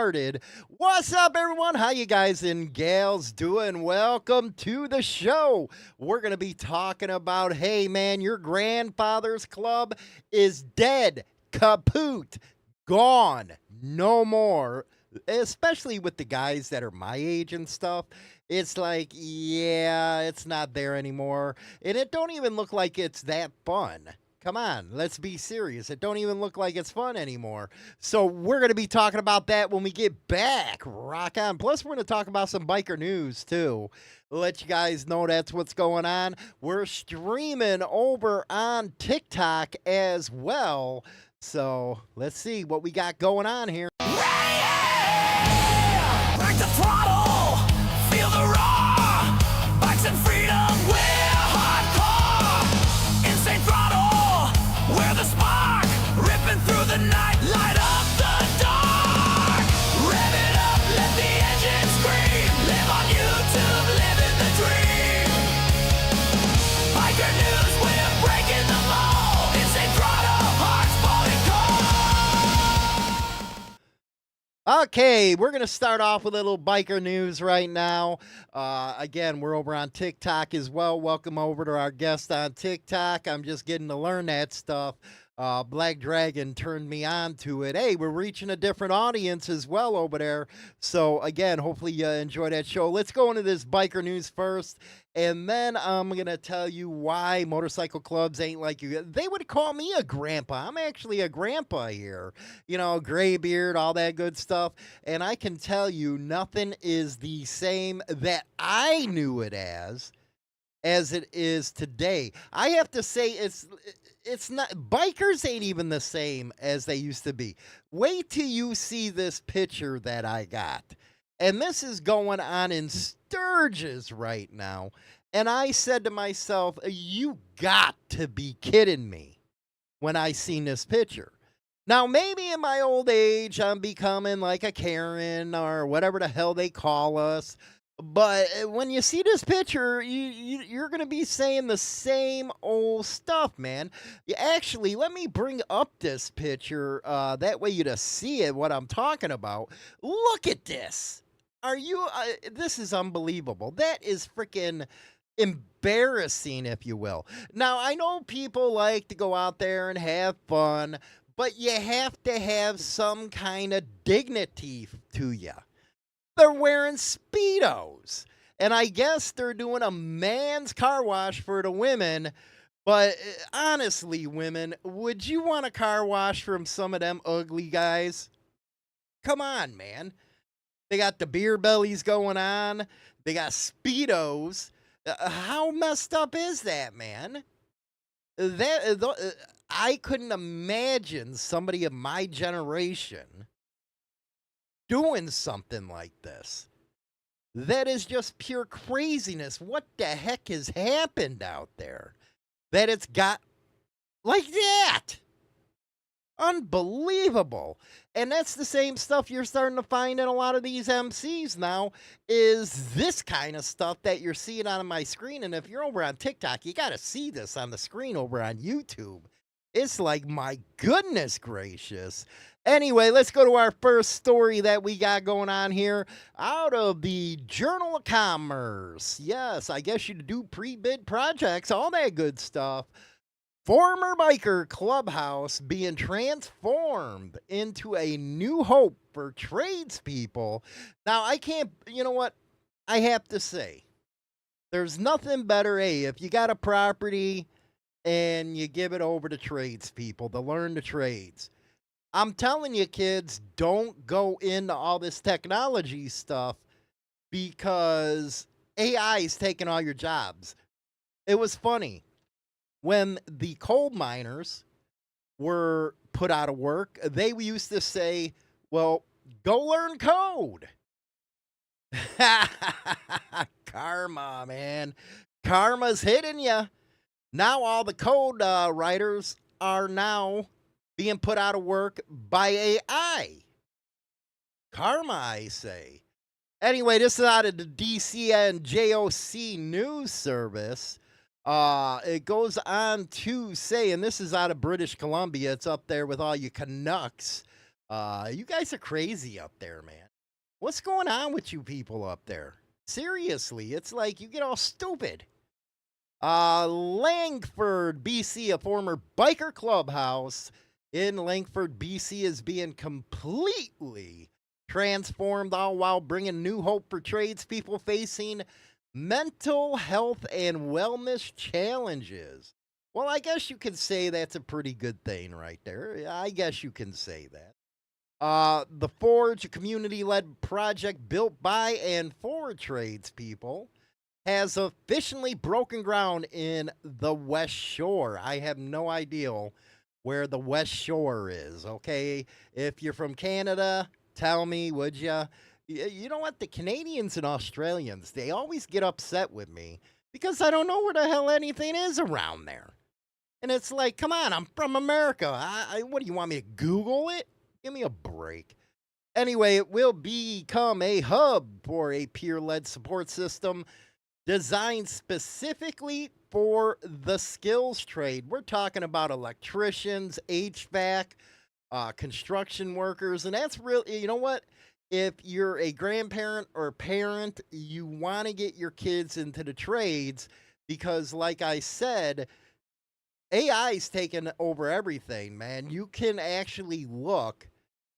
started. What's up, everyone? How you guys and gals doing? Welcome to the show. We're going to be talking about, hey, man, your grandfather's club is dead, kaput, gone, no more. Especially with the guys that are my age and stuff. It's like, yeah, it's not there anymore. And it don't even look like it's that fun. Come on, let's be serious. It don't even look like it's fun anymore. So we're going to be talking about that when we get back. Rock on. Plus, we're going to talk about some biker news, too. Let you guys know that's what's going on. We're streaming over on TikTok as well. So let's see what we got going on here. Break the throttle, feel the roar, bikes and freedom, we're hardcore. Insane throttle, we're the spark, ripping through the night, light up the dark. Rev it up, let the engine scream, live on YouTube, living the dream. Biker news, we're breaking the mold. Insane throttle, hearts falling cold. Okay, we're going to start off with a little biker news right now. Again, we're over on TikTok as well. Welcome over to our guest on TikTok. I'm just getting to learn that stuff. Black Dragon turned me on to it. Hey, we're reaching a different audience as well over there. So, again, hopefully you enjoy that show. Let's go into this biker news first. And then I'm going to tell you why motorcycle clubs ain't like you. They would call me a grandpa. I'm actually a grandpa here. You know, gray beard, all that good stuff. And I can tell you nothing is the same that I knew it as it is today. I have to say it's not, bikers ain't even the same as they used to be. Wait till you see this picture that I got. And this is going on in Sturgis right now. And I said to myself, you got to be kidding me when I seen this picture. Now, maybe in my old age, I'm becoming like a Karen or whatever the hell they call us. But when you see this picture, you're going to be saying the same old stuff, man. Actually, let me bring up this picture. That way you to see it, what I'm talking about. Look at this. Are you, this is unbelievable. That is freaking embarrassing, if you will. Now, I know people like to go out there and have fun, but you have to have some kind of dignity to you. They're wearing Speedos. And I guess they're doing a man's car wash for the women. But honestly, women, would you want a car wash from some of them ugly guys? Come on, man. They got the beer bellies going on. They got Speedos. How messed up is that, man? I couldn't imagine somebody of my generation doing something like this. That is just pure craziness. What the heck has happened out there that it's got like that? Unbelievable. And that's the same stuff you're starting to find in a lot of these MCs now, is this kind of stuff that you're seeing on my screen. And if you're over on TikTok, you got to see this on the screen over on YouTube. It's like, my goodness gracious. Anyway, let's go to our first story that we got going on here out of the Journal of Commerce. Yes, I guess you do pre-bid projects, all that good stuff. Former biker Clubhouse being transformed into a new hope for tradespeople. Now, I can't, you know what? I have to say, there's nothing better, if you got a property and you give it over to tradespeople to learn the trades. I'm telling you, kids, don't go into all this technology stuff because AI is taking all your jobs. It was funny. When the coal miners were put out of work, they used to say, well, go learn code. Karma, man. Karma's hitting you. Now all the code writers are now being put out of work by AI. Karma, I say. Anyway, this is out of the DCN JOC news service. It goes on to say, and this is out of British Columbia. It's up there with all you Canucks. You guys are crazy up there, man. What's going on with you people up there? Seriously, it's like you get all stupid. Langford, BC, a former biker clubhouse in Langford, BC, is being completely transformed, all while bringing new hope for tradespeople facing mental health and wellness challenges. Well, I guess you could say that's a pretty good thing right there. I guess you can say that. The Forge, a community led project built by and for tradespeople, has officially broken ground in the West Shore. I have no idea where the West Shore is, okay? If you're from Canada, tell me, would ya? You know what? The Canadians and Australians, they always get upset with me because I don't know where the hell anything is around there. And it's like, come on, I'm from America. What do you want me to Google it? Give me a break. Anyway, it will become a hub for a peer led support system designed specifically for the skills trade. We're talking about electricians, HVAC, construction workers, and that's really, you know what? If you're a grandparent or parent, you want to get your kids into the trades because, like I said, AI's taken over everything, man. You can actually look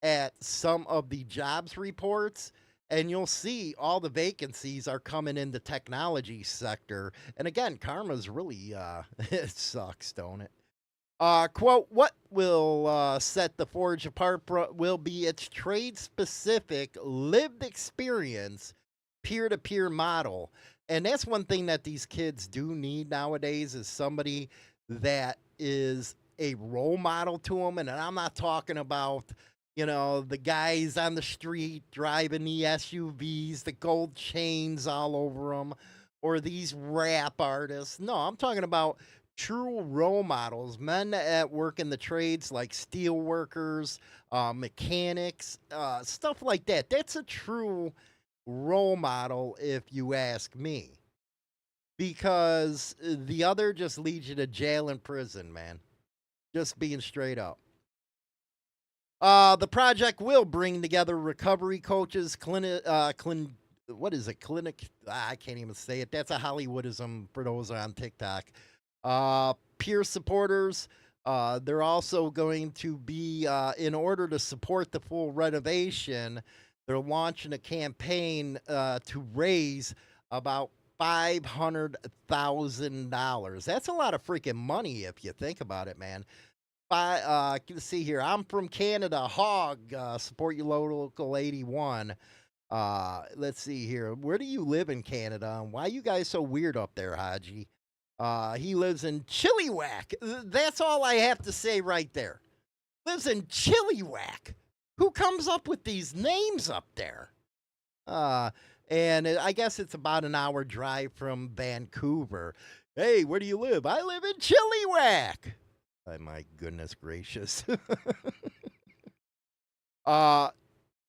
at some of the jobs reports and you'll see all the vacancies are coming in the technology sector. And again, karma's really it sucks, don't it? Quote, what will set the Forge apart will be its trade specific lived experience peer to peer model. And that's one thing that these kids do need nowadays is somebody that is a role model to them. And I'm not talking about, the guys on the street driving the SUVs, the gold chains all over them, or these rap artists. No, I'm talking about true role models, men that work in the trades like steel workers, mechanics, stuff like that. That's a true role model, if you ask me. Because the other just leads you to jail and prison, man. Just being straight up. The project will bring together recovery coaches, what is it? Clinic. I can't even say it. That's a Hollywoodism for those on TikTok. Peer supporters. They're also going to be, in order to support the full renovation, they're launching a campaign to raise about $500,000. That's a lot of freaking money if you think about it, man. Let's see here. I'm from Canada. Hog, support your local 81. Let's see here. Where do you live in Canada? And why are you guys so weird up there, Haji? He lives in Chilliwack. That's all I have to say right there. Lives in Chilliwack. Who comes up with these names up there? And I guess it's about an hour drive from Vancouver. Hey, where do you live? I live in Chilliwack. Oh, my goodness gracious. And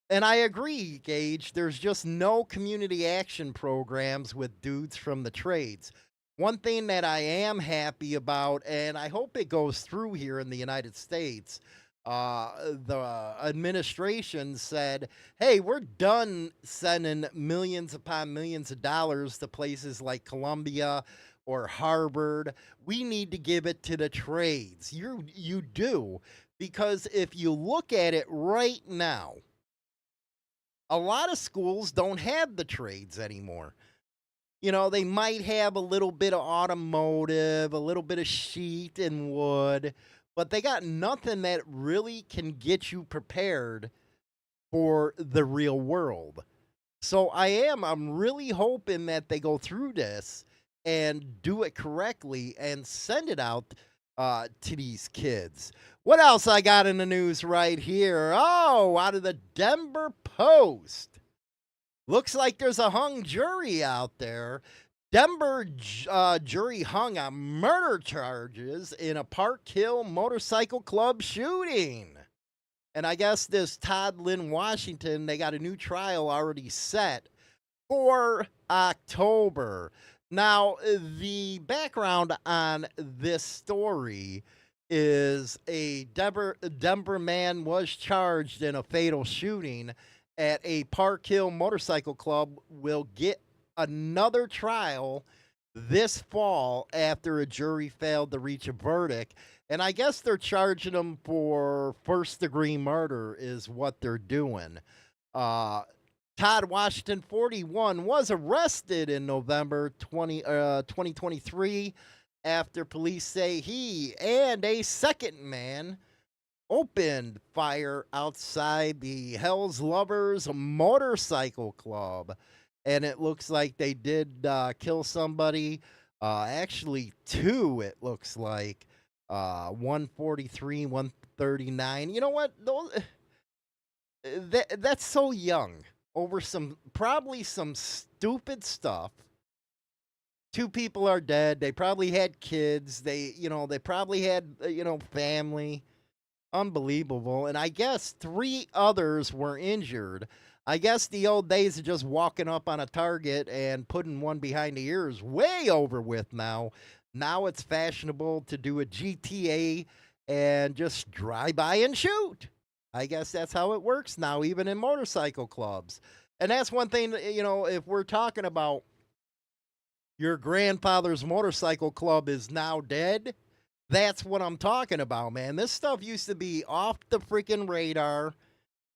I agree, Gage. There's just no community action programs with dudes from the trades. One thing that I am happy about, and I hope it goes through here in the United States, the administration said, hey, we're done sending millions upon millions of dollars to places like Columbia or Harvard. We need to give it to the trades. You do, because if you look at it right now, a lot of schools don't have the trades anymore. They might have a little bit of automotive, a little bit of sheet and wood, but they got nothing that really can get you prepared for the real world. So I'm really hoping that they go through this and do it correctly and send it out to these kids. What else I got in the news right here? Oh, out of the Denver Post. Looks like there's a hung jury out there. Denver jury hung on murder charges in a Park Hill motorcycle club shooting. And I guess this Todd Lynn Washington, they got a new trial already set for October. Now, the background on this story is a Denver man was charged in a fatal shooting at a Park Hill Motorcycle Club, will get another trial this fall after a jury failed to reach a verdict. And I guess they're charging him for first degree murder, is what they're doing. Uh, Todd Washington, 41, was arrested in November 2023 after police say he and a second man opened fire outside the Hell's Lovers Motorcycle Club. And it looks like they did kill somebody. Actually, two, it looks like. 143, 139. You know what? That's so young over probably some stupid stuff. Two people are dead. They probably had kids. They probably had, family. Unbelievable. And I guess three others were injured. I guess the old days of just walking up on a target and putting one behind the ear is way over with now. Now it's fashionable to do a GTA and just drive by and shoot. I guess that's how it works now, even in motorcycle clubs. And that's one thing, if we're talking about your grandfather's motorcycle club is now dead, that's what I'm talking about, man. This stuff used to be off the freaking radar,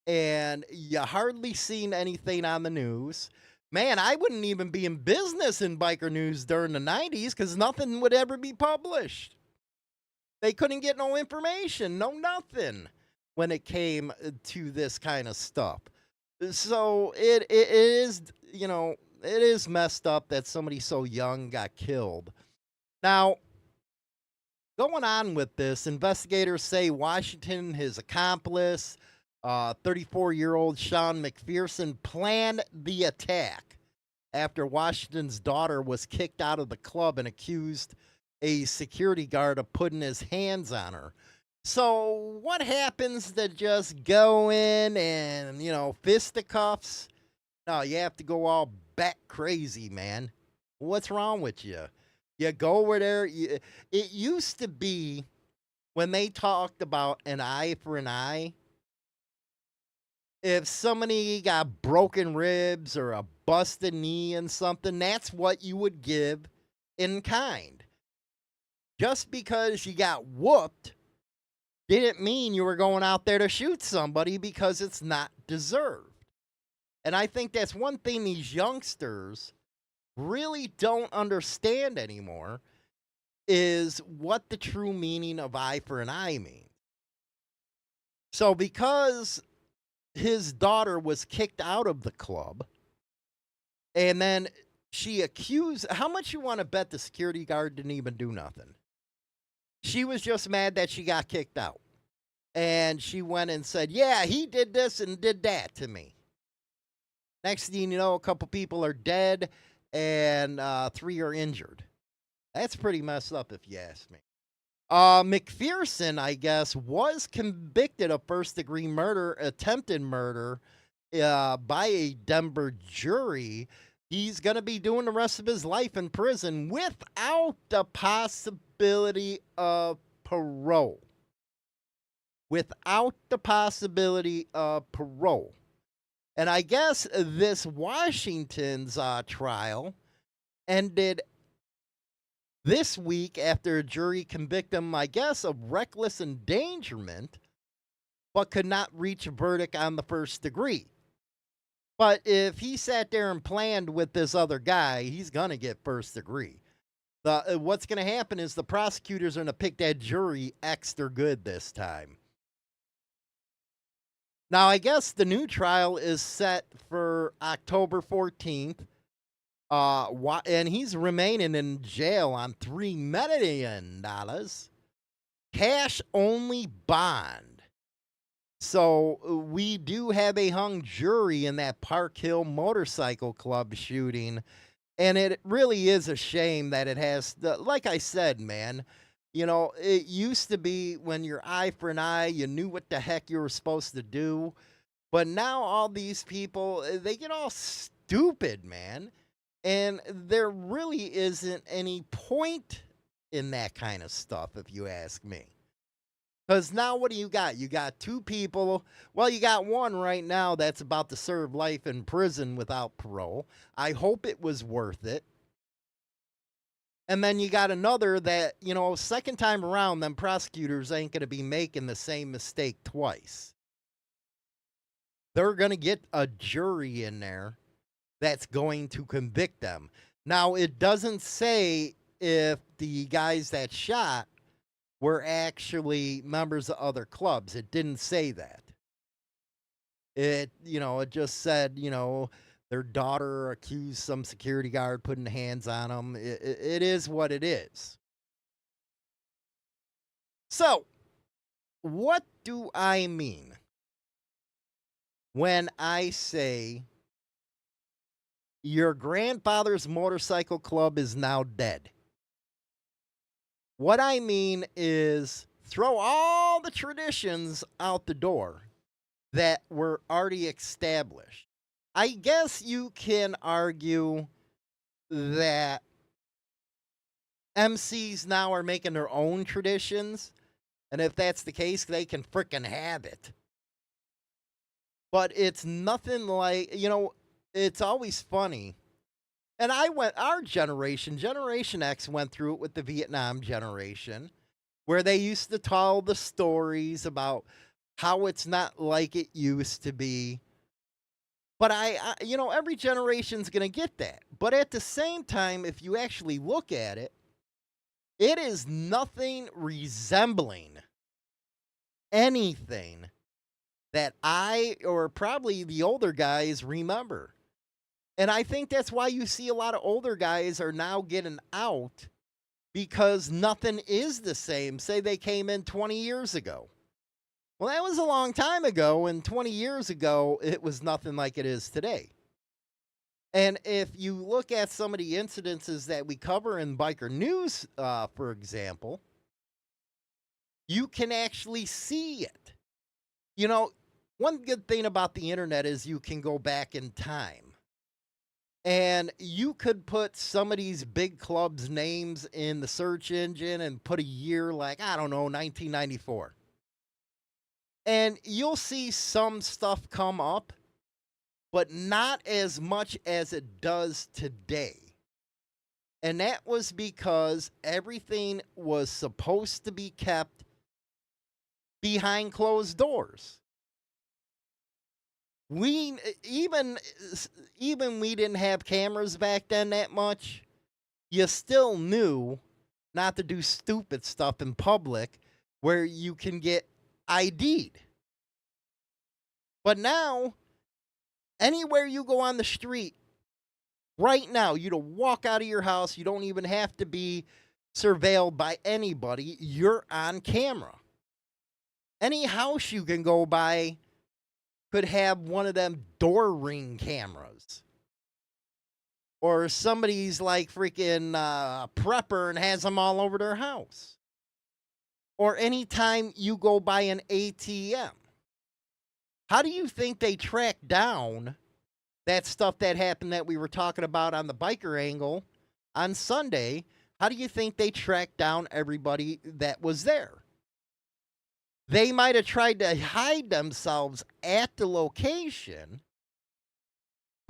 and you hardly seen anything on the news. Man, I wouldn't even be in business in biker news during the 90s because nothing would ever be published. They couldn't get no information, no nothing when it came to this kind of stuff. So it is, it is messed up that somebody so young got killed. Now, going on with this, investigators say Washington, his accomplice, 34-year-old Sean McPherson, planned the attack after Washington's daughter was kicked out of the club and accused a security guard of putting his hands on her. So what happens to just go in and, fisticuffs? No, you have to go all bat crazy, man. What's wrong with you? You go over there. It used to be when they talked about an eye for an eye. If somebody got broken ribs or a busted knee and something, that's what you would give in kind. Just because you got whooped didn't mean you were going out there to shoot somebody because it's not deserved. And I think that's one thing these youngsters really don't understand anymore, is what the true meaning of eye for an eye means. So because his daughter was kicked out of the club, and then she accused, how much you want to bet the security guard didn't even do nothing? She was just mad that she got kicked out. And she went and said, yeah, he did this and did that to me. Next thing you know, a couple people are dead and 3 are injured. That's pretty messed up if you ask me. McPherson, I guess, was convicted of first-degree murder, attempted murder, by a Denver jury. He's going to be doing the rest of his life in prison without the possibility of parole. Without the possibility of parole. And I guess this Washington's trial ended this week after a jury convicted him, I guess, of reckless endangerment, but could not reach a verdict on the first degree. But if he sat there and planned with this other guy, he's going to get first degree. What's going to happen is the prosecutors are going to pick that jury extra good this time. Now, I guess the new trial is set for October 14th. And he's remaining in jail on $3 million. Cash only bond. So we do have a hung jury in that Park Hill Motorcycle Club shooting. And it really is a shame that it has, like I said, man, it used to be when you're eye for an eye, you knew what the heck you were supposed to do. But now all these people, they get all stupid, man. And there really isn't any point in that kind of stuff, if you ask me. Because now what do you got? You got two people. Well, you got one right now that's about to serve life in prison without parole. I hope it was worth it. And then you got another that, second time around, them prosecutors ain't going to be making the same mistake twice. They're going to get a jury in there that's going to convict them. Now, it doesn't say if the guys that shot were actually members of other clubs. It didn't say that. It just said, their daughter accused some security guard putting hands on them. It is what it is. So, what do I mean when I say your grandfather's motorcycle club is now dead? What I mean is throw all the traditions out the door that were already established. I guess you can argue that MCs now are making their own traditions, and if that's the case, they can frickin' have it. But it's nothing like, it's always funny. And our generation, Generation X, went through it with the Vietnam generation, where they used to tell the stories about how it's not like it used to be. But every generation's going to get that. But at the same time, if you actually look at it, it is nothing resembling anything that I, or probably the older guys, remember. And I think that's why you see a lot of older guys are now getting out, because nothing is the same. Say they came in 20 years ago. Well, that was a long time ago, and 20 years ago, it was nothing like it is today. And if you look at some of the incidences that we cover in Biker News, for example, you can actually see it. One good thing about the internet is you can go back in time. And you could put some of these big clubs' names in the search engine and put a year like, 1994. And you'll see some stuff come up, but not as much as it does today. And that was because everything was supposed to be kept behind closed doors. We even we didn't have cameras back then that much. You still knew not to do stupid stuff in public where you can get ID'd. But now, anywhere you go on the street, right now, you don't walk out of your house, you don't even have to be surveilled by anybody, you're on camera. Any house you can go by could have one of them door ring cameras. Or somebody's like freaking prepper and has them all over their house. Or anytime you go by an ATM. How do you think they track down that stuff that happened that we were talking about on the biker angle on Sunday? How do you think they tracked down everybody that was there? They might have tried to hide themselves at the location,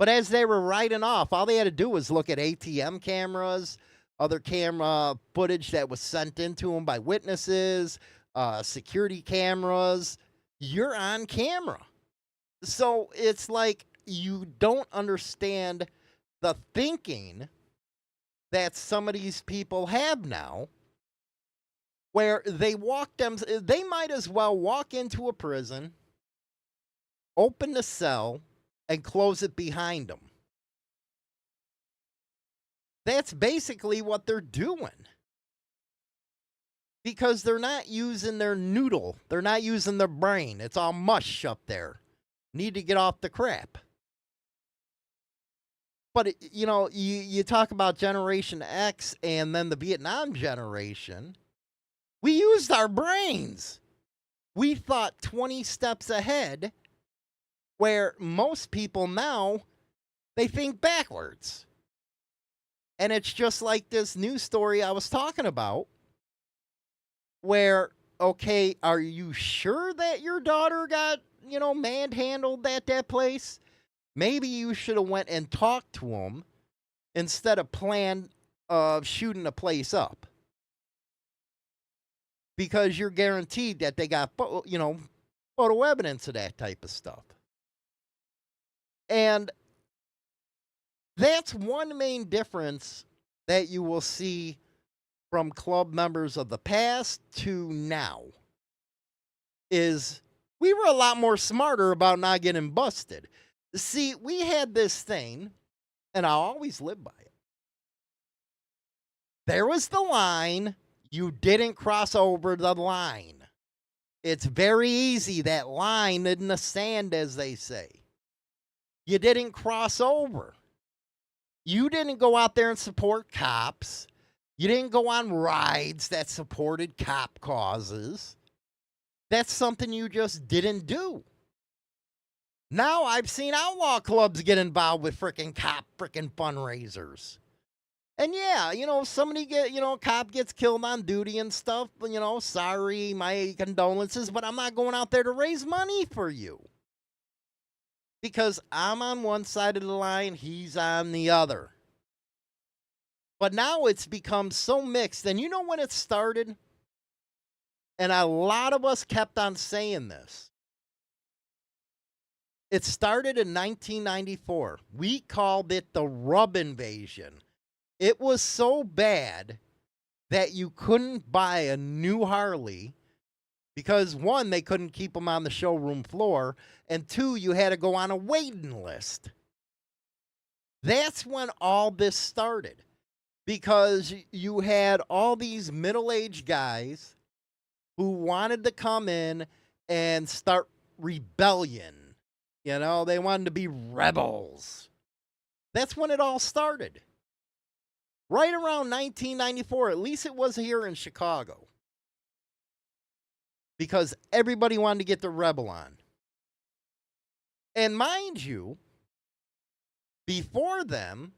but as they were riding off, all they had to do was look at ATM cameras, other camera footage that was sent into them by witnesses, security cameras. You're on camera. So it's like you don't understand the thinking that some of these people have now, where they might as well walk into a prison, open the cell, and close it behind them. That's basically what they're doing. Because they're not using their noodle. They're not using their brain. It's all mush up there. Need to get off the crap. But, you talk about Generation X and then the Vietnam generation. We used our brains. We thought 20 steps ahead, where most people now, they think backwards. And it's just like this news story I was talking about, where okay, are you sure that your daughter got, manhandled at that place? Maybe you should have went and talked to them instead of plan of shooting the place up, because you're guaranteed that they got, photo evidence of that type of stuff. And that's one main difference that you will see from club members of the past to now, is we were a lot more smarter about not getting busted. See, we had this thing, and I'll always live by it. There was the line. You didn't cross over the line. It's very easy. That line in the sand, as they say. You didn't cross over. You didn't go out there and support cops. You didn't go on rides that supported cop causes. That's something you just didn't do. Now I've seen outlaw clubs get involved with freaking fundraisers. And yeah, somebody cop gets killed on duty and stuff, sorry, my condolences, but I'm not going out there to raise money for you. Because I'm on one side of the line, he's on the other. But now it's become so mixed. And you know when it started? And a lot of us kept on saying this. It started in 1994. We called it the rub invasion. It was so bad that you couldn't buy a new Harley because, one, they couldn't keep them on the showroom floor, and two, you had to go on a waiting list. That's when all this started, because you had all these middle-aged guys who wanted to come in and start rebellion. They wanted to be rebels. That's when it all started. Right around 1994, at least it was here in Chicago. Because everybody wanted to get the rebel on. And mind you, before them,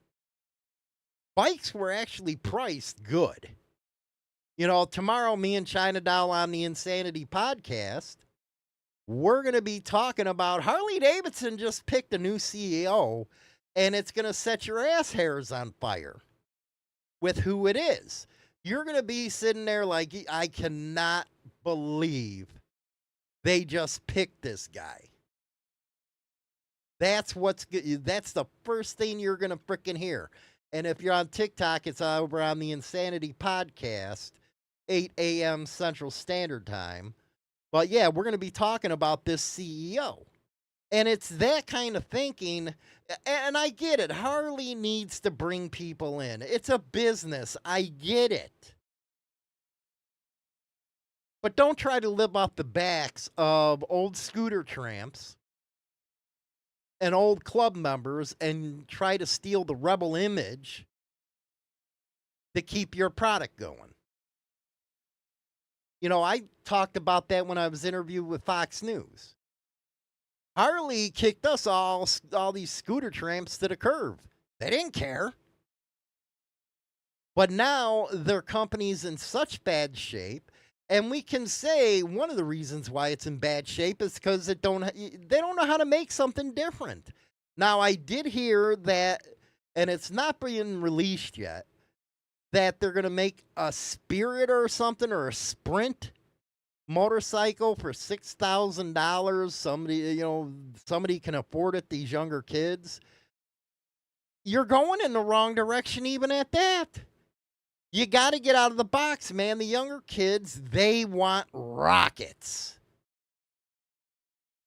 bikes were actually priced good. Tomorrow, me and China Doll on the Insanity podcast, we're going to be talking about Harley Davidson just picked a new CEO, and it's going to set your ass hairs on fire with who it is. You're going to be sitting there like, I cannot believe they just picked this guy. That's the first thing you're going to freaking hear. And if you're on TikTok, it's over on the Insanity podcast, 8 a.m. Central Standard Time. But yeah, we're going to be talking about this CEO. And it's that kind of thinking. And I get it. Harley needs to bring people in. It's a business. I get it. But don't try to live off the backs of old scooter tramps and old club members and try to steal the rebel image to keep your product going. I talked about that when I was interviewed with Fox News. Harley kicked us all these scooter tramps to the curb. They didn't care. But now their company's in such bad shape, and we can say one of the reasons why it's in bad shape is because they don't know how to make something different. Now, I did hear that, and it's not being released yet, that they're going to make a Spirit or something, or a Sprint motorcycle for $6,000. Somebody can afford it, these younger kids. You're going in the wrong direction even at that. You got to get out of the box, man. The younger kids, they want rockets.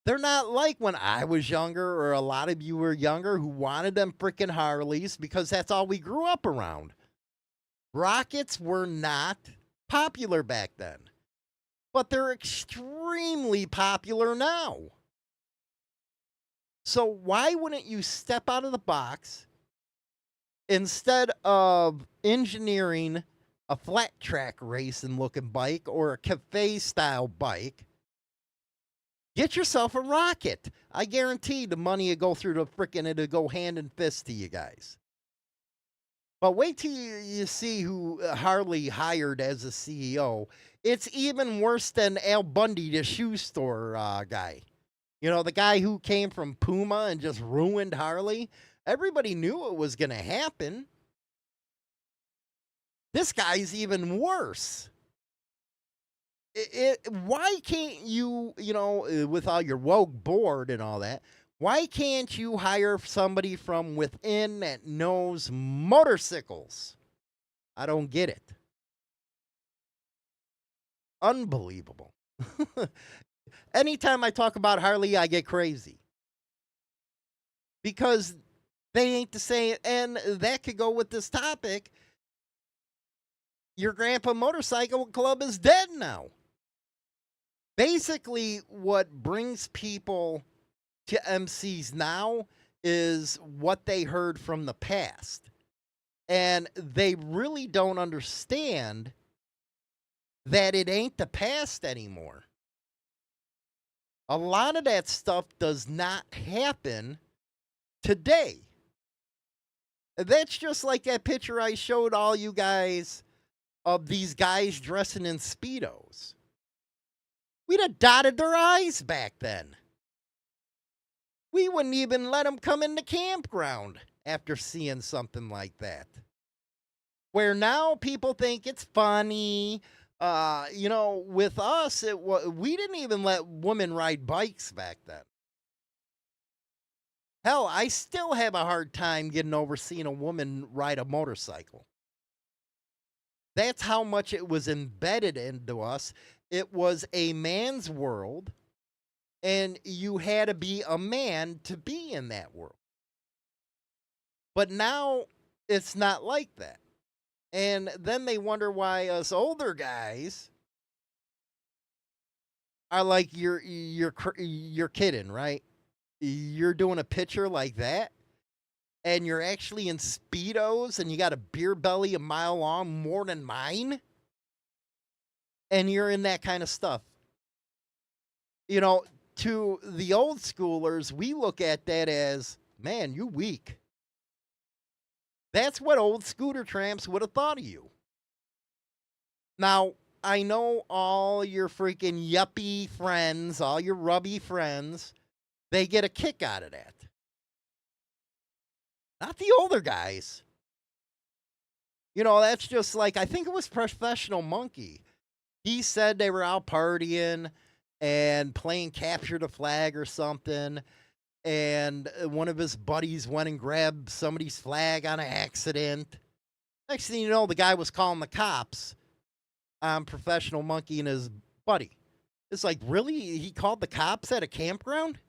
They're not like when I was younger, or a lot of you were younger, who wanted them freaking Harleys because that's all we grew up around. Rockets were not popular back then, but they're extremely popular now. So why wouldn't you step out of the box instead of engineering a flat track racing looking bike or a cafe style bike? Get yourself a rocket. I guarantee the money will go through the frickin' it'll go hand and fist to you guys. But wait till you see who Harley hired as a CEO. It's even worse than Al Bundy, the shoe store guy. You know, the guy who came from Puma and just ruined Harley. Everybody knew it was going to happen. This guy's even worse. Why can't you, with all your woke board and all that, why can't you hire somebody from within that knows motorcycles? I don't get it. Unbelievable. Anytime I talk about Harley, I get crazy because they ain't the same. And that could go with this topic. Your grandpa motorcycle club is dead now. Basically, what brings people to MCs now is what they heard from the past. And they really don't understand that it ain't the past anymore. A lot of that stuff does not happen today. That's just like that picture I showed all you guys of these guys dressing in Speedos. We'd have dotted their eyes back then. We wouldn't even let them come in the campground after seeing something like that. Where now people think it's funny. With us, we didn't even let women ride bikes back then. Hell, I still have a hard time getting over seeing a woman ride a motorcycle. That's how much it was embedded into us. It was a man's world, and you had to be a man to be in that world. But now it's not like that. And then they wonder why us older guys are like, you're kidding, right? You're doing a picture like that, and you're actually in Speedos, and you got a beer belly a mile long, more than mine, and you're in that kind of stuff. To the old schoolers, we look at that as, man, you weak. That's what old scooter tramps would have thought of you. Now, I know all your freaking yuppie friends, all your rubby friends, they get a kick out of that. Not the older guys. That's just like, I think it was Professional Monkey. He said they were out partying and playing capture the flag or something. And one of his buddies went and grabbed somebody's flag on an accident. Next thing you know, the guy was calling the cops on Professional Monkey and his buddy. It's like, really? He called the cops at a campground?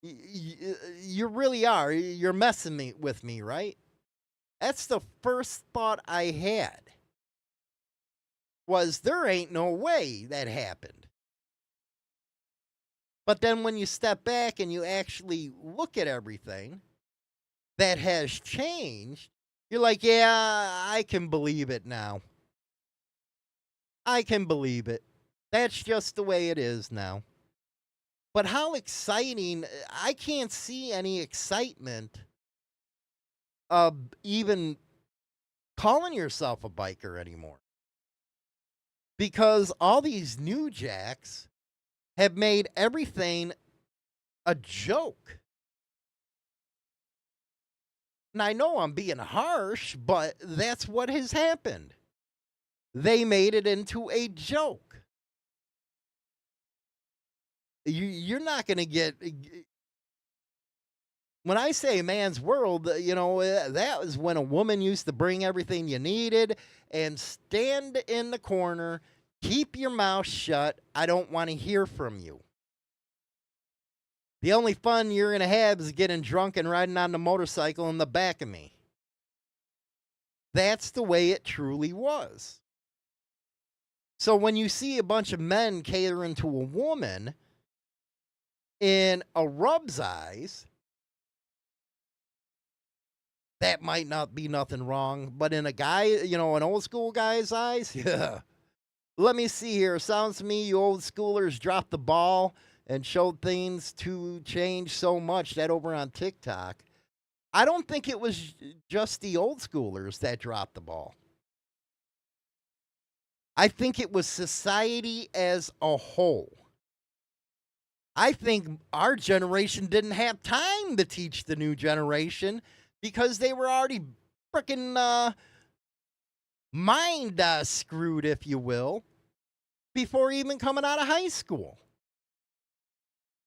You really are. You're messing with me, right? That's the first thought I had. Was there ain't no way that happened. But then when you step back and you actually look at everything that has changed, you're like, yeah, I can believe it now. I can believe it. That's just the way it is now. But how exciting, I can't see any excitement of even calling yourself a biker anymore. Because all these new jacks have made everything a joke. And I know I'm being harsh, but that's what has happened. They made it into a joke. You're not going to get... When I say man's world, that was when a woman used to bring everything you needed and stand in the corner. Keep your mouth shut. I don't want to hear from you. The only fun you're going to have is getting drunk and riding on the motorcycle in the back of me. That's the way it truly was. So when you see a bunch of men catering to a woman, in a rub's eyes, that might not be nothing wrong. But in a guy, an old school guy's eyes, yeah. Let me see here. Sounds to me you old schoolers dropped the ball and showed things to change so much that over on TikTok, I don't think it was just the old schoolers that dropped the ball. I think it was society as a whole. I think our generation didn't have time to teach the new generation because they were already freaking mind screwed, if you will, before even coming out of high school.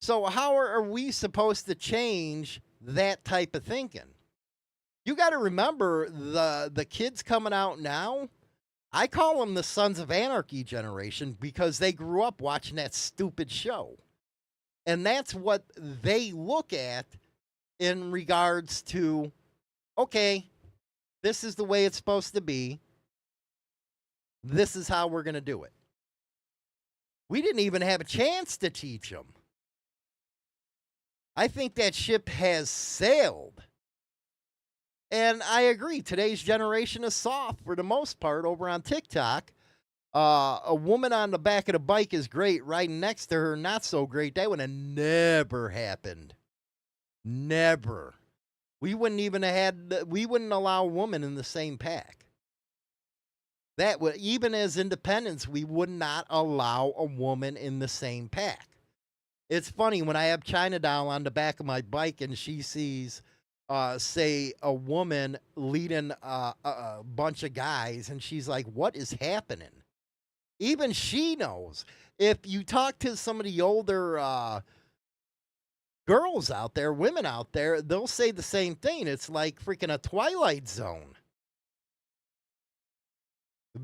So how are we supposed to change that type of thinking? You got to remember the kids coming out now, I call them the Sons of Anarchy generation because they grew up watching that stupid show. And that's what they look at in regards to, okay, this is the way it's supposed to be. This is how we're going to do it. We didn't even have a chance to teach them. I think that ship has sailed. And I agree, today's generation is soft for the most part over on TikTok. A woman on the back of the bike is great. Riding next to her, not so great. That would have never happened. Never. We wouldn't even have had, we wouldn't allow a woman in the same pack. That would, even as independents, we would not allow a woman in the same pack. It's funny when I have China doll on the back of my bike and she sees, say, a woman leading a bunch of guys, and she's like, what is happening? Even she knows. If you talk to some of the older girls out there, women out there, they'll say the same thing. It's like freaking a Twilight Zone.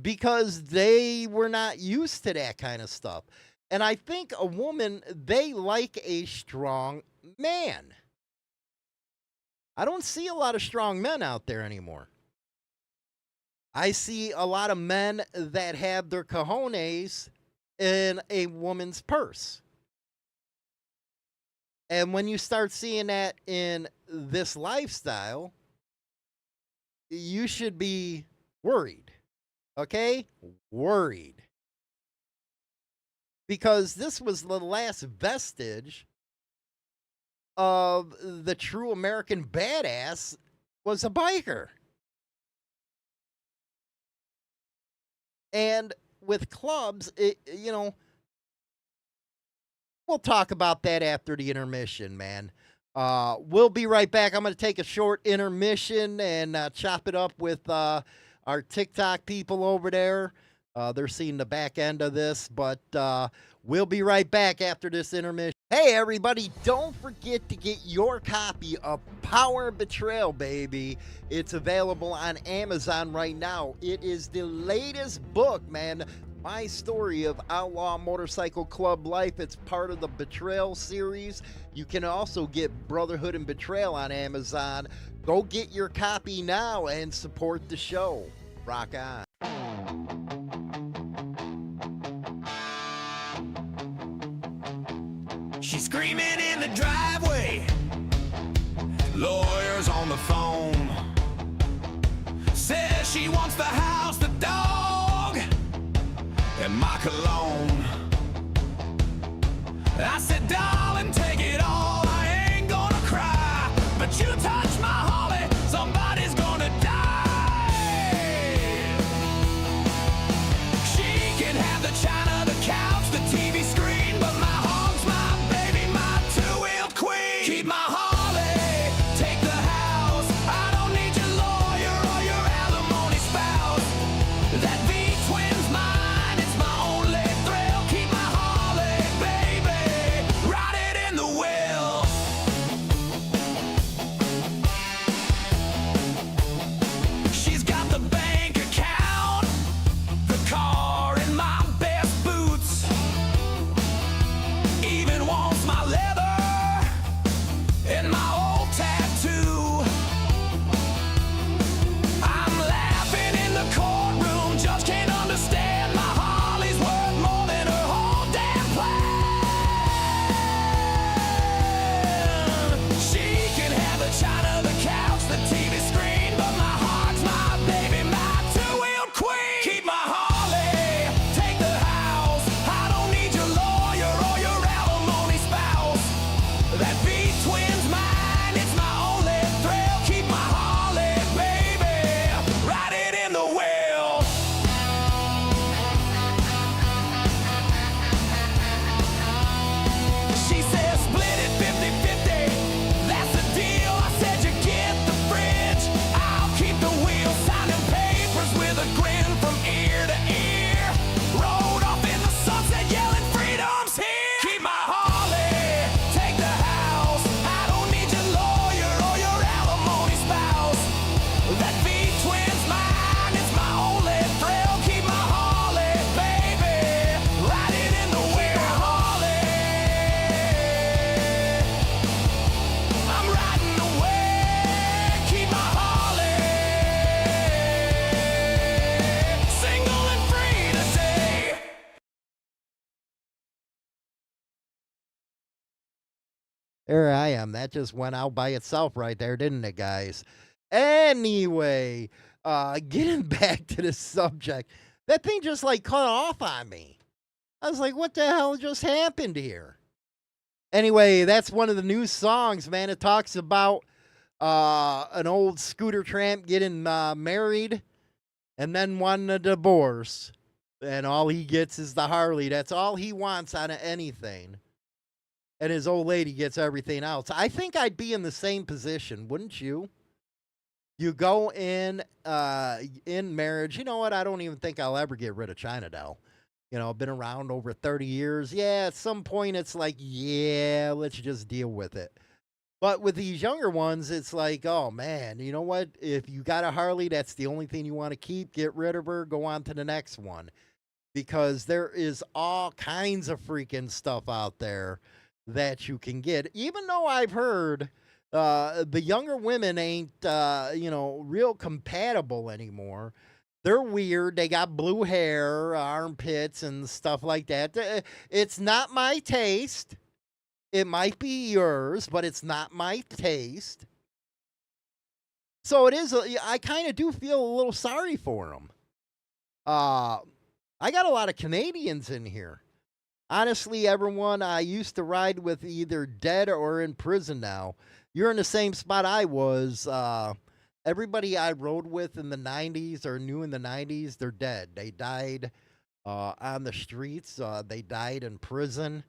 Because they were not used to that kind of stuff. And I think a woman, they like a strong man. I don't see a lot of strong men out there anymore. I see a lot of men that have their cojones in a woman's purse. And when you start seeing that in this lifestyle, you should be worried. Okay? Worried. Because this was the last vestige of the true American badass was a biker. And with clubs, you know, we'll talk about that after the intermission, man. We'll be right back. I'm going to take a short intermission and chop it up with our TikTok people over there. They're seeing the back end of this, but we'll be right back after this intermission. Hey, everybody, don't forget to get your copy of Power Betrayal, baby. It's available on Amazon right now. It is the latest book, man. My story of outlaw motorcycle club life. It's part of the Betrayal series. You can also get Brotherhood and Betrayal on Amazon. Go get your copy now and support the show. Rock on. She's screaming in the driveway, lawyers on the phone, says she wants the house, the dog, and my cologne. I said, darling, take it all, I ain't gonna cry, but you touch my Holly, somebody's gonna die. She can have the china, the couch, the TV screen, but my hog's my baby, my two-wheeled queen. Keep my Holly, take the house, I don't need your lawyer or your alimony spouse. That V-twin's mine, it's my only thrill. Keep my Holly, baby, ride it in the wheel. There I am. That just went out by itself right there, didn't it, guys? Anyway, getting back to the subject, that thing just like cut off on me. I was like, what the hell just happened here? Anyway, that's one of the new songs, man. It talks about an old scooter tramp getting married and then wanting a divorce. And all he gets is the Harley. That's all he wants out of anything. And his old lady gets everything else. I think I'd be in the same position, wouldn't you? You go in marriage. You know what? I don't even think I'll ever get rid of China Doll. You know, I've been around over 30 years. Yeah, at some point it's like, yeah, let's just deal with it. But with these younger ones, it's like, oh man, you know what? If you got a Harley, that's the only thing you want to keep. Get rid of her, go on to the next one. Because there is all kinds of freaking stuff out there that you can get. Even though I've heard the younger women ain't, real compatible anymore. They're weird. They got blue hair, armpits, and stuff like that. It's not my taste. It might be yours, but it's not my taste. So it is. I kind of do feel a little sorry for them. I got a lot of Canadians in here. Honestly, everyone I used to ride with either dead or in prison now. You're in the same spot I was. Everybody I rode with in the 90s or knew in the 90s, they're dead. They died on the streets. They died in prison.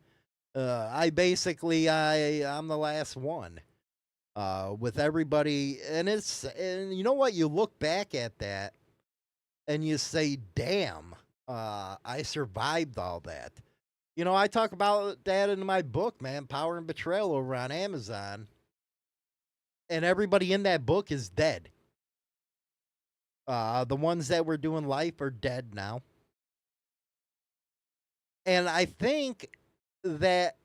I'm the last one with everybody. And you know what? You look back at that and you say, damn, I survived all that. You know, I talk about that in my book, man, Power and Betrayal over on Amazon. And everybody in that book is dead. The ones that were doing life are dead now. And I think that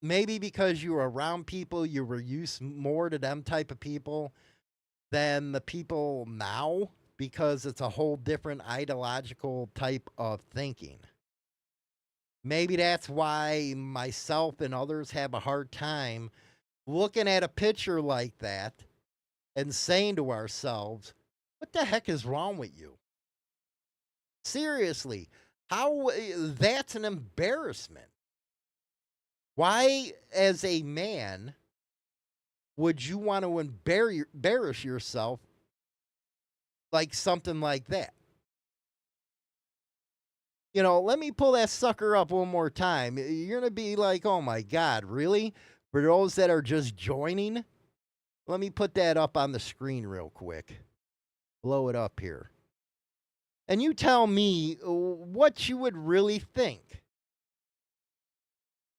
maybe because you were around people, you were used more to them type of people than the people now, because it's a whole different ideological type of thinking. Maybe that's why myself and others have a hard time looking at a picture like that and saying to ourselves, what the heck is wrong with you? Seriously, that's an embarrassment. Why, as a man, would you want to embarrass yourself like something like that? You know, let me pull that sucker up one more time. You're going to be like, oh my God, really? For those that are just joining, let me put that up on the screen real quick. Blow it up here. And you tell me what you would really think.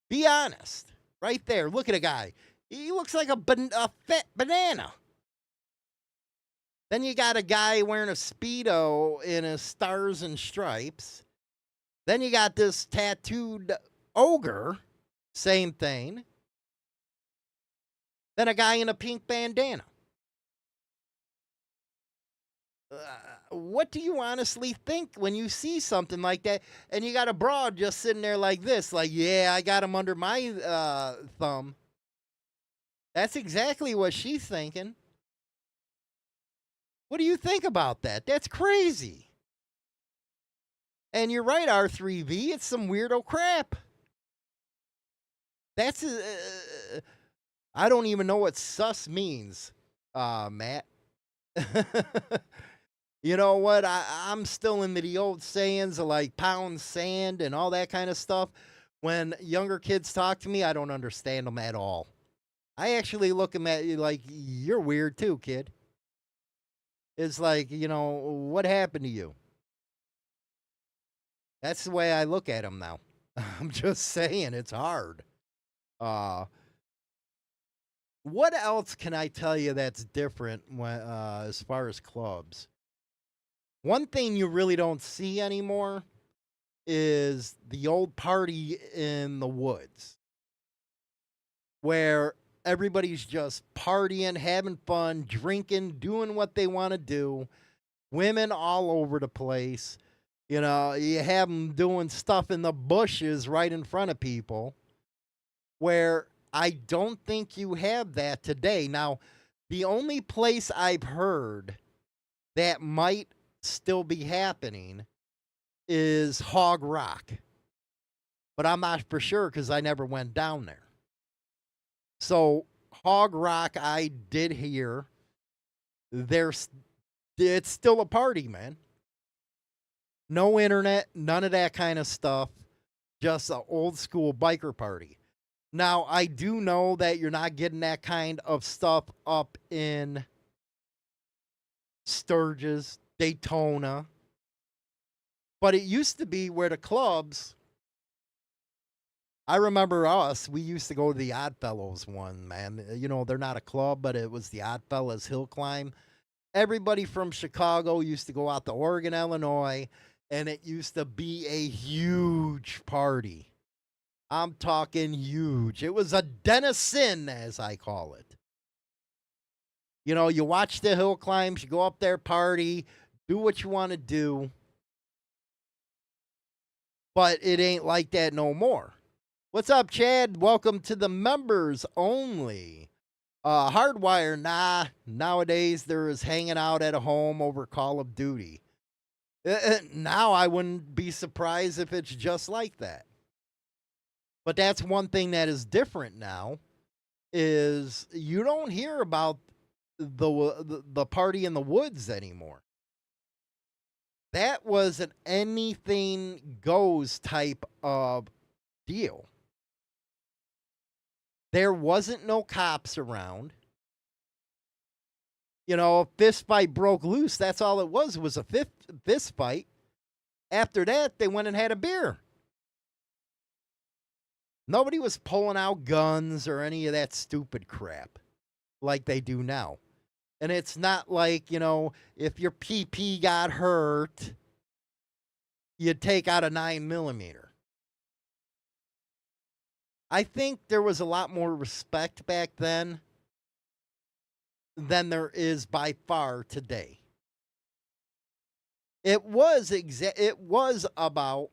Be honest. Right there. Look at a guy. He looks like a fat banana. Then you got a guy wearing a Speedo in a stars and stripes. Then you got this tattooed ogre. Same thing. Then a guy in a pink bandana. What do you honestly think when you see something like that? And you got a broad just sitting there like this, like, yeah, I got him under my thumb. That's exactly what she's thinking. What do you think about that? That's crazy. And you're right, R3V. It's some weirdo crap. That's I don't even know what sus means, Matt. You know what? I'm still into the old sayings of like pound sand and all that kind of stuff. When younger kids talk to me, I don't understand them at all. I actually look at you like, you're weird too, kid. It's like, what happened to you? That's the way I look at them now. I'm just saying, it's hard. What else can I tell you that's different as far as clubs? One thing you really don't see anymore is the old party in the woods, where everybody's just partying, having fun, drinking, doing what they want to do. Women all over the place. You have them doing stuff in the bushes right in front of people, where I don't think you have that today. Now, the only place I've heard that might still be happening is Hog Rock, but I'm not for sure because I never went down there. So Hog Rock, I did hear there's it's still a party, man. No internet, none of that kind of stuff. Just an old school biker party. Now, I do know that you're not getting that kind of stuff up in Sturgis, Daytona, but it used to be where the clubs. I remember us, we used to go to the Oddfellows one, man. You know, they're not a club, but it was the Oddfellows Hill Climb. Everybody from Chicago used to go out to Oregon, Illinois, and it used to be a huge party. I'm talking huge. It was a den of sin, as I call it. You know, you watch the hill climbs, you go up there, party, do what you want to do. But it ain't like that no more. What's up, Chad? Welcome to the members only. Hardwire, nah. Nowadays, there is hanging out at a home over Call of Duty. Now, I wouldn't be surprised if it's just like that. But that's one thing that is different now, is you don't hear about the party in the woods anymore. That was an anything goes type of deal. There wasn't no cops around. You know, a fist fight broke loose. That's all it was a fist fight. After that, they went and had a beer. Nobody was pulling out guns or any of that stupid crap like they do now. And it's not like, you know, if your PP got hurt, you'd take out a 9mm. I think there was a lot more respect back then than there is by far today. It was about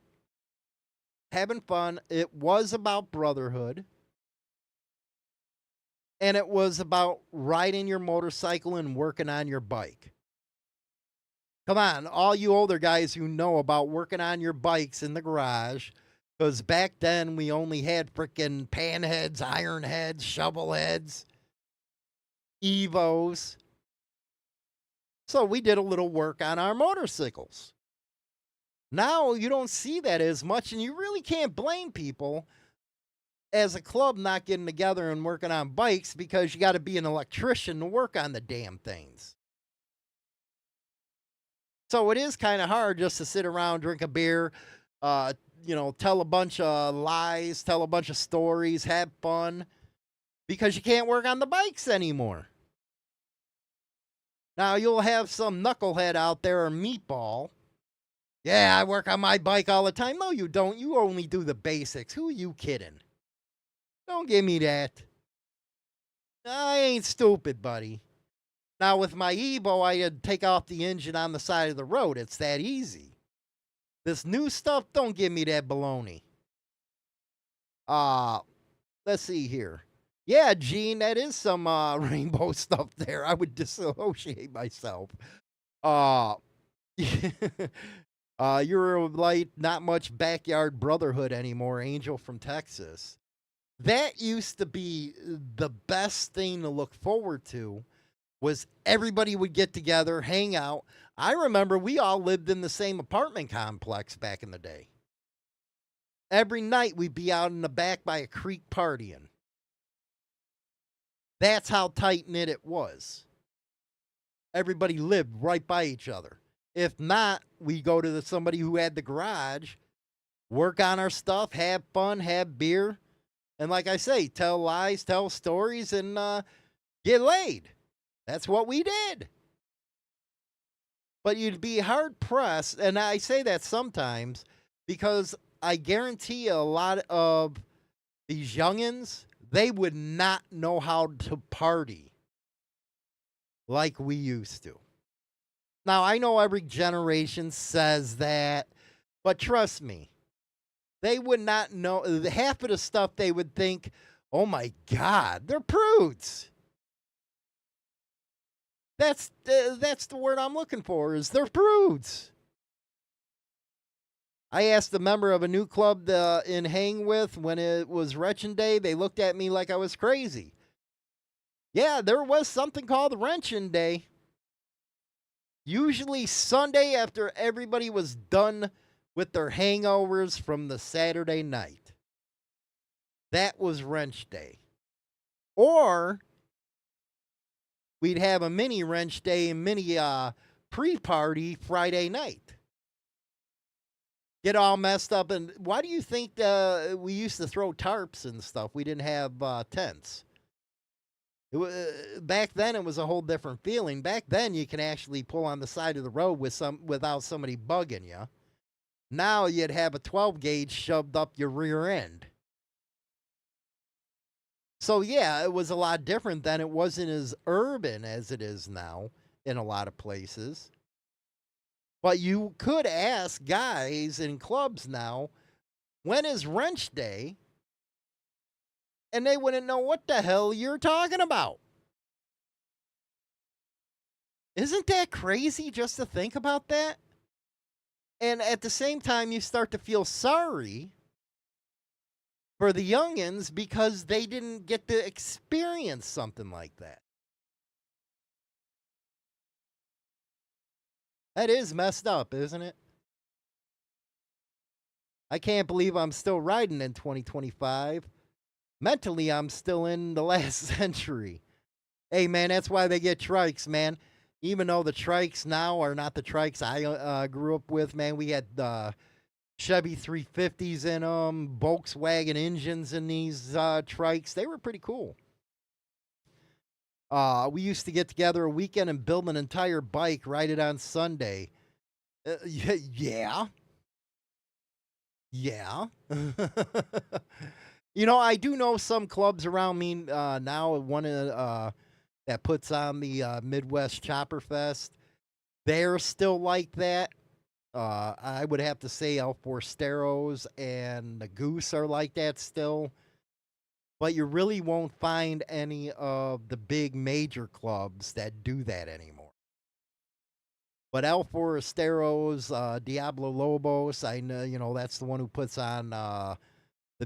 having fun. It was about brotherhood. And it was about riding your motorcycle and working on your bike. Come on, all you older guys who know about working on your bikes in the garage, because back then we only had frickin' panheads, iron heads, shovel heads, Evos. So we did a little work on our motorcycles. Now you don't see that as much, and you really can't blame people as a club not getting together and working on bikes, because you got to be an electrician to work on the damn things. So it is kind of hard just to sit around, drink a beer, you know, tell a bunch of lies, tell a bunch of stories, have fun, because you can't work on the bikes anymore. Now you'll have some knucklehead out there, or meatball. Yeah, I work on my bike all the time. No, you don't. You only do the basics. Who are you kidding? Don't give me that. I ain't stupid, buddy. Now, with my Evo, I had to take off the engine on the side of the road. It's that easy. This new stuff, don't give me that baloney. Let's see here. Yeah, Gene, that is some rainbow stuff there. I would dissociate myself. You're like not much backyard brotherhood anymore, Angel from Texas. That used to be the best thing to look forward to, was everybody would get together, hang out. I remember we all lived in the same apartment complex back in the day. Every night we'd be out in the back by a creek partying. That's how tight-knit it was. Everybody lived right by each other. If not, we go to somebody who had the garage, work on our stuff, have fun, have beer, and like I say, tell lies, tell stories, and get laid. That's what we did. But you'd be hard-pressed, and I say that sometimes because I guarantee a lot of these youngins, they would not know how to party like we used to. Now, I know every generation says that, but trust me, they would not know. Half of the stuff they would think, Oh my God, they're prudes. That's the word I'm looking for. Is they're prudes. I asked a member of a new club in hang with when it was Wrenching Day. They looked at me like I was crazy. Yeah, there was something called Wrenching Day. Usually Sunday after everybody was done with their hangovers from the Saturday night. That was Wrench Day. Or we'd have a mini Wrench Day and mini pre-party Friday night. Get all messed up. And why do you think we used to throw tarps and stuff? We didn't have tents. Back then, it was a whole different feeling. Back then, you can actually pull on the side of the road without somebody bugging you. Now you'd have a 12 gauge shoved up your rear end. So yeah, it was a lot different then. It wasn't as urban as it is now in a lot of places. But you could ask guys in clubs now, when is Wrench Day? And they wouldn't know what the hell you're talking about. Isn't that crazy just to think about that? And at the same time, you start to feel sorry for the youngins because they didn't get to experience something like that. That is messed up, isn't it? I can't believe I'm still riding in 2025. Mentally, I'm still in the last century. Hey, man, that's why they get trikes, man. Even though the trikes now are not the trikes I grew up with, man, we had Chevy 350s in them, Volkswagen engines in these trikes. They were pretty cool. We used to get together a weekend and build an entire bike, ride it on Sunday. Yeah. Yeah. You know, I do know some clubs around me now. One that puts on the Midwest Chopper Fest. They're still like that. I would have to say El Forsteros and the Goose are like that still. But you really won't find any of the big major clubs that do that anymore. But El Forasteros, Diablo Lobos, I know, you know, that's the one who puts on the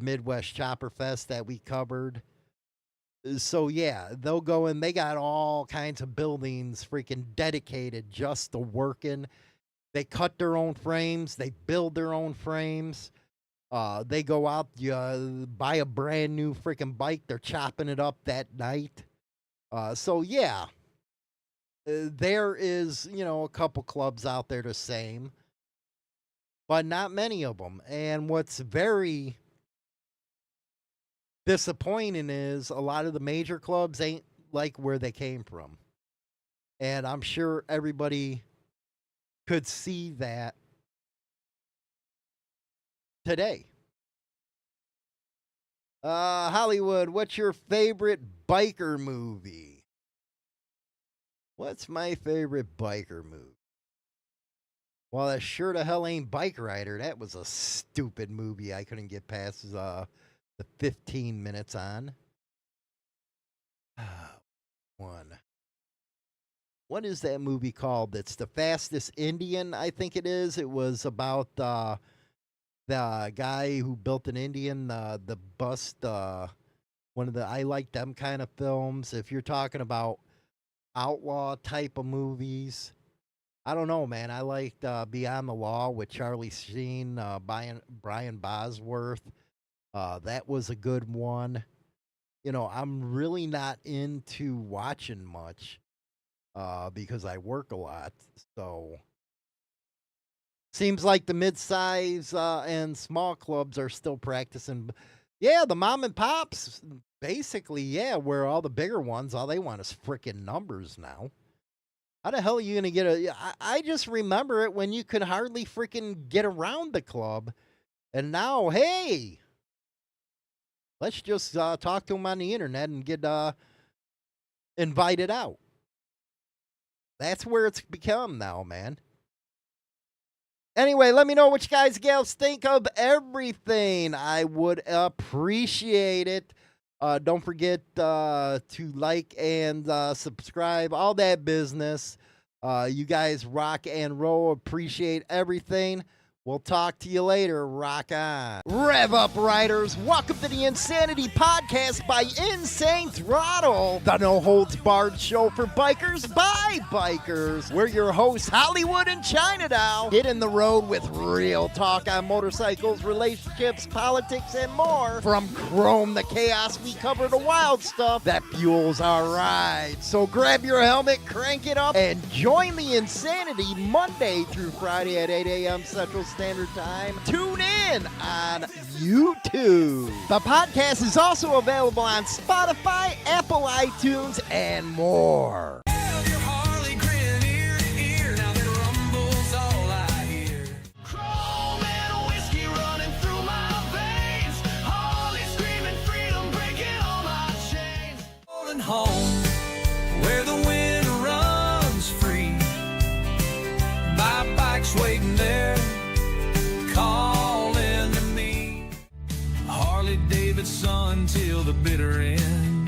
Midwest Chopper Fest that we covered. So, yeah, they'll go and they got all kinds of buildings freaking dedicated just to working. They cut their own frames, they build their own frames. They go out, you buy a brand new freaking bike, they're chopping it up that night. So, yeah. There is, you know, a couple clubs out there the same, but not many of them. And what's very disappointing is a lot of the major clubs ain't like where they came from. And I'm sure everybody could see that today. Hollywood, what's your favorite biker movie? What's my favorite biker movie? Well, that sure the hell ain't Bike Rider. That was a stupid movie I couldn't get past the 15 minutes on. One. What is that movie called? It's The Fastest Indian, I think it is. It was about the guy who built an Indian, the bust, one of the, I like them kind of films. If you're talking about outlaw type of movies, I don't know, man. I liked Beyond the Law with Charlie Sheen, Brian Bosworth. That was a good one. You know, I'm really not into watching much because I work a lot. So seems like the mid-size and small clubs are still practicing. Yeah, the mom and pops, basically, yeah, where all the bigger ones, all they want is freaking numbers now. How the hell are you going to get I just remember it when you could hardly freaking get around the club. And now, hey, let's just talk to them on the internet and get invited out. That's where it's become now, man. Anyway, let me know what you guys and gals think of everything. I would appreciate it. Don't forget to like and subscribe, all that business. You guys rock and roll. Appreciate everything. We'll talk to you later. Rock on. Rev up, riders. Welcome to the Insanity Podcast by Insane Throttle, the no-holds-barred show for bikers by bikers. We're your hosts, Hollywood and Chinatown, hitting the road with real talk on motorcycles, relationships, politics, and more. From chrome to chaos, we cover the wild stuff that fuels our ride. So grab your helmet, crank it up, and join the Insanity Monday through Friday at 8 a.m. Central Standard Time. Tune in on YouTube. The podcast is also available on Spotify, Apple iTunes, and more. Home where the wind runs free, my bike's waiting there calling to me. Harley Davidson till the bitter end,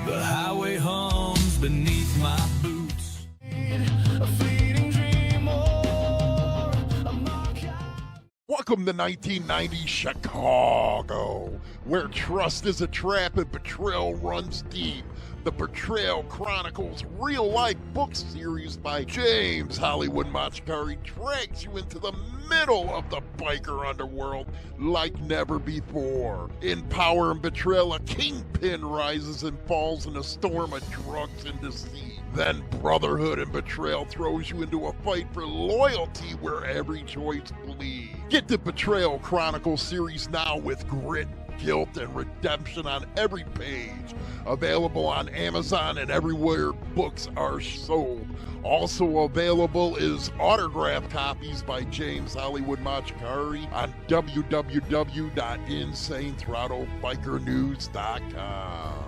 the highway hums beneath my boots. A fleeting dream or a knockout. Welcome to 1990 Chicago, where trust is a trap and betrayal runs deep. The Betrayal Chronicles real-life book series by James Hollywood Machikari drags you into the middle of the biker underworld like never before. In Power and Betrayal, a kingpin rises and falls in a storm of drugs and deceit. Then Brotherhood and Betrayal throws you into a fight for loyalty where every choice bleeds. Get the Betrayal Chronicles series now with grit, guilt, and redemption on every page. Available on Amazon and everywhere books are sold. Also available is autographed copies by James Hollywood Machikari on www.insanethrottlebikernews.com.